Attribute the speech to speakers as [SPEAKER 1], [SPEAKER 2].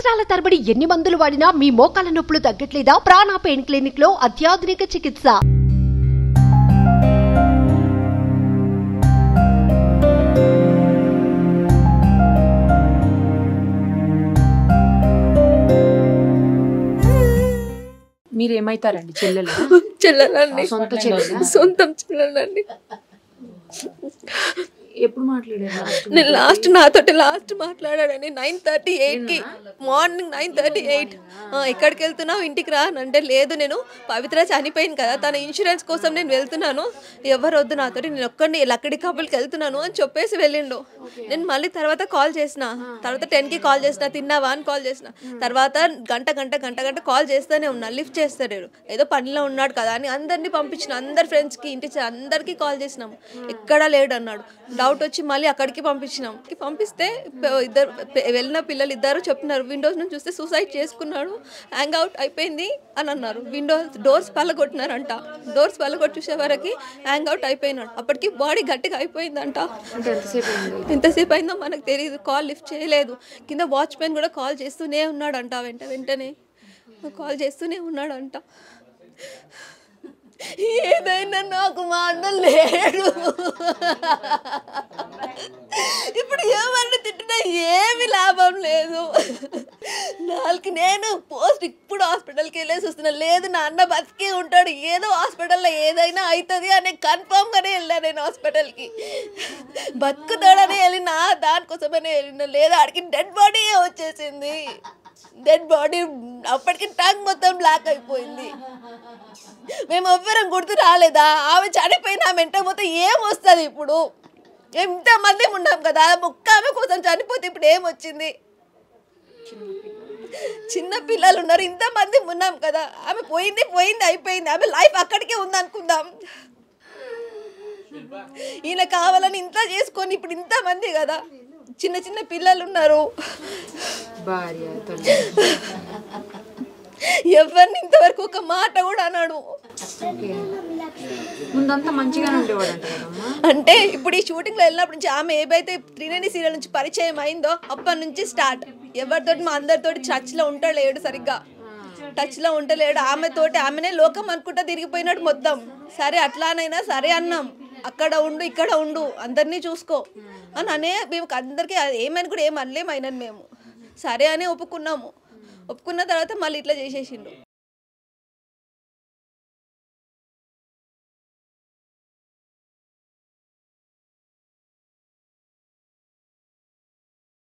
[SPEAKER 1] సంవత్సరాల తరబడి ఎన్ని మందులు వాడినా మీ మోకాల నొప్పులు తగ్గట్లేదా? ప్రాణ పెయిన్ క్లినిక్ లో అత్యాధునిక చికిత్స.
[SPEAKER 2] మీరేమైతారండి? చెల్లెలు?
[SPEAKER 3] చెల్లెలండి.
[SPEAKER 2] సొంత చెల్లెలా?
[SPEAKER 3] సొంతం చెల్లెలండి.
[SPEAKER 2] ఎప్పుడు మాట్లాడారు?
[SPEAKER 3] నేను నాతోటి లాస్ట్ మాట్లాడాడని 9:38కి, మార్నింగ్ 9:38. ఎక్కడికి వెళ్తున్నావు, ఇంటికి రా అంటే, లేదు నేను పవిత్ర చనిపోయింది కదా, తన ఇన్సూరెన్స్ కోసం నేను వెళ్తున్నాను, ఎవరు వద్దు నాతోటి, నేను ఒక్కడిని లక్కడి కబుల్కి వెళ్తున్నాను అని చెప్పేసి వెళ్ళిండు. నేను మళ్ళీ తర్వాత కాల్ చేసిన, తర్వాత 10కి కాల్ చేసిన, తిన్నావా అని కాల్ చేసిన, తర్వాత గంట కాల్ చేస్తూనే ఉన్నా, లిఫ్ట్ చేస్తాడు, ఏదో పనిలో ఉన్నాడు కదా అని అందరినీ పంపించిన, అందరి ఫ్రెండ్స్కి, ఇంటి అందరికీ కాల్ చేసినాం, ఎక్కడా లేడు అన్నాడు. డౌట్ వచ్చి మళ్ళీ అక్కడికి పంపిస్తే ఇద్దరు వెళ్ళిన పిల్లలు ఇద్దరు చెప్తున్నారు, విండోస్ నుంచి చూస్తే సూసైడ్ చేసుకున్నాడు, హ్యాంగ్ అవుట్ అయిపోయింది అని అన్నారు. డోర్స్ పళ్ళగొట్టినారంట, డోర్స్ పళ్ళగొట్టి చూసే వరకు హ్యాంగ్ అవుట్ అయిపోయినాడు. అప్పటికి బాడీ గట్టిగా అయిపోయిందంట. ఎంతసేపు అయిందో మనకు తెలియదు, కాల్ లిఫ్ట్ చేయలేదు. కింద వాచ్మెన్ కూడా కాల్ చేస్తూనే ఉన్నాడంట, వెంటనే కాల్ చేస్తూనే ఉన్నాడంట. ఏదైనా నాకు మా అన్న లేడు, ఇప్పుడు ఏమన్నా తిట్టినా ఏమి లాభం లేదు. నేను పోస్ట్ ఇప్పుడు హాస్పిటల్కి వెళ్ళేసి వస్తున్నా, లేదు నా అన్న బతికే ఉంటాడు, ఏదో హాస్పిటల్లో ఏదైనా అవుతుంది అనే కన్ఫామ్గానే వెళ్ళాను నేను హాస్పిటల్కి. బతుకుతాడనే వెళ్ళినా, దానికోసమనే వెళ్ళినా, లేదా ఆడికి డెడ్ బాడీ వచ్చేసింది. డెడ్ బాడీ అప్పటికి టంగ్ మొత్తం బ్లాక్ అయిపోయింది. మేము ఎవ్వరం గుర్తు రాలేదా? ఆమె చనిపోయిన ఆమె వెంట మొత్తం ఏమొస్తుంది? ఇప్పుడు ఎంతమంది ఉన్నాం కదా, ఒక్క ఆమె కోసం చనిపోతే ఇప్పుడు ఏమొచ్చింది? చిన్న పిల్లలు ఉన్నారు, ఇంతమంది ఉన్నాం కదా, ఆమె పోయింది అయిపోయింది, ఆమె లైఫ్ అక్కడికే ఉంది అనుకుందాం. ఈయన కావాలని ఇంత చేసుకొని ఇప్పుడు ఇంతమంది కదా, చిన్న పిల్లలు ఉన్నారు, ఎవరిని ఇంతవరకు ఒక మాట కూడా అన్నాడు. అంటే ఇప్పుడు ఈ షూటింగ్లో వెళ్ళినప్పటి నుంచి ఆమె ఏవైతే త్రినేని సీరియల్ నుంచి పరిచయం అయిందో అప్పటి నుంచి స్టార్ట్. ఎవరితోటి మా అందరితోటి టచ్లో ఉండలేడు, సరిగ్గా టచ్లో ఉండలేడు. ఆమెనే లోకం అనుకుంటా తిరిగిపోయినాడు మొత్తం. సరే అట్లానైనా సరే అన్నాం, అక్కడ ఉండు ఇక్కడ ఉండు అందరినీ చూసుకో అని మేము అందరికీ ఏమని కూడా ఏమనలేము. అయినని మేము సరే అని ఒప్పుకున్నాము. ఒప్పుకున్న తర్వాత మళ్ళీ ఇట్లా చేసేసిండు.